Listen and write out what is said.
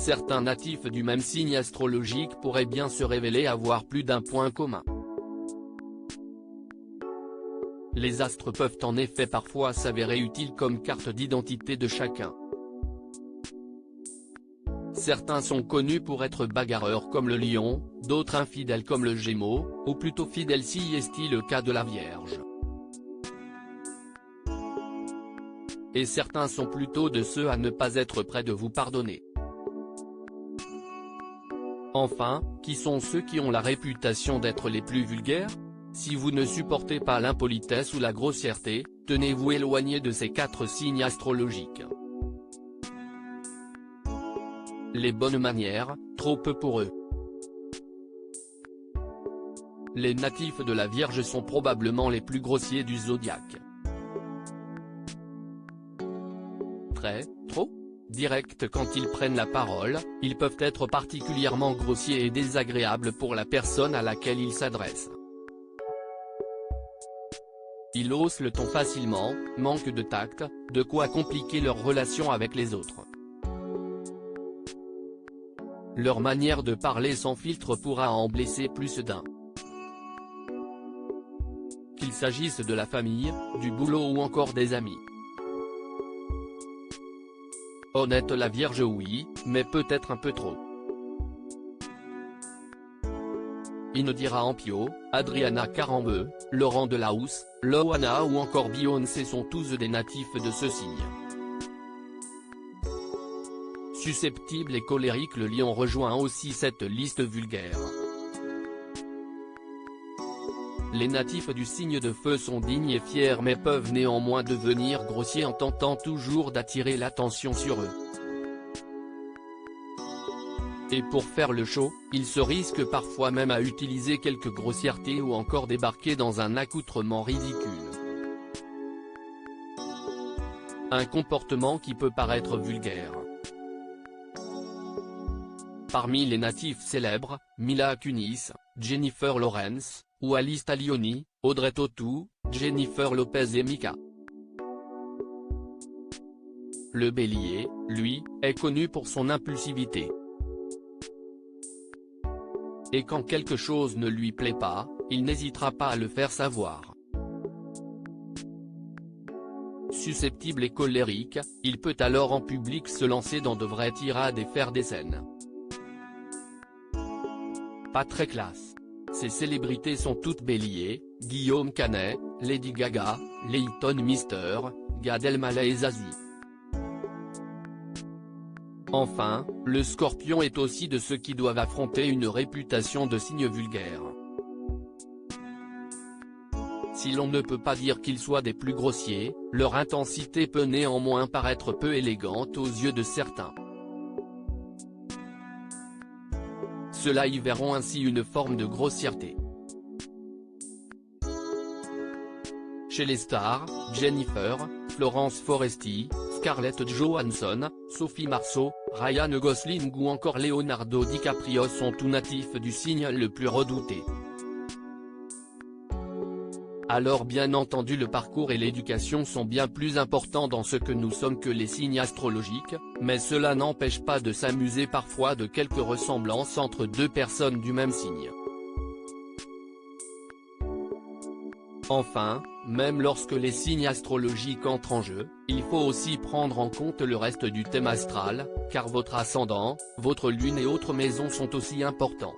certains natifs du même signe astrologique pourraient bien se révéler avoir plus d'un point commun. Les astres peuvent en effet parfois s'avérer utiles comme carte d'identité de chacun. Certains sont connus pour être bagarreurs comme le Lion, d'autres infidèles comme le Gémeaux, ou plutôt fidèles si est le cas de la Vierge. Et certains sont plutôt de ceux à ne pas être près de vous pardonner. Enfin, qui sont ceux qui ont la réputation d'être les plus vulgaires? Si vous ne supportez pas l'impolitesse ou la grossièreté, tenez-vous éloigné de ces 4 signes astrologiques. Les bonnes manières, trop peu pour eux. Les natifs de la Vierge sont probablement les plus grossiers du zodiaque. Trop directs quand ils prennent la parole, ils peuvent être particulièrement grossiers et désagréables pour la personne à laquelle ils s'adressent. Ils haussent le ton facilement, manquent de tact, de quoi compliquer leur relation avec les autres. Leur manière de parler sans filtre pourra en blesser plus d'un. Qu'il s'agisse de la famille, du boulot ou encore des amis. Honnête la Vierge oui, mais peut-être un peu trop. Indira Ampio, Adriana Carambeu, Laurent Delahousse, Loana ou encore Beyoncé sont tous des natifs de ce signe. Susceptible et colérique, le Lion rejoint aussi cette liste vulgaire. Les natifs du signe de feu sont dignes et fiers mais peuvent néanmoins devenir grossiers en tentant toujours d'attirer l'attention sur eux. Et pour faire le show, ils se risquent parfois même à utiliser quelques grossièretés ou encore débarquer dans un accoutrement ridicule. Un comportement qui peut paraître vulgaire. Parmi les natifs célèbres, Mila Kunis, Jennifer Lawrence, ou Alice Talioni, Audrey Tautou, Jennifer Lopez et Mika. Le Bélier, lui, est connu pour son impulsivité. Et quand quelque chose ne lui plaît pas, il n'hésitera pas à le faire savoir. Susceptible et colérique, il peut alors en public se lancer dans de vraies tirades et faire des scènes. Pas très classe. Ces célébrités sont toutes Béliers, Guillaume Canet, Lady Gaga, Leighton Mister, Gad Elmaleh et Zazie. Enfin, le Scorpion est aussi de ceux qui doivent affronter une réputation de signe vulgaire. Si l'on ne peut pas dire qu'ils soient des plus grossiers, leur intensité peut néanmoins paraître peu élégante aux yeux de certains. Ceux-là y verront ainsi une forme de grossièreté. Chez les stars, Jennifer, Florence Foresti, Scarlett Johansson, Sophie Marceau, Ryan Gosling ou encore Leonardo DiCaprio sont tous natifs du signe le plus redouté. Alors bien entendu le parcours et l'éducation sont bien plus importants dans ce que nous sommes que les signes astrologiques, mais cela n'empêche pas de s'amuser parfois de quelques ressemblances entre deux personnes du même signe. Enfin, même lorsque les signes astrologiques entrent en jeu, il faut aussi prendre en compte le reste du thème astral, car votre ascendant, votre lune et autres maisons sont aussi importants.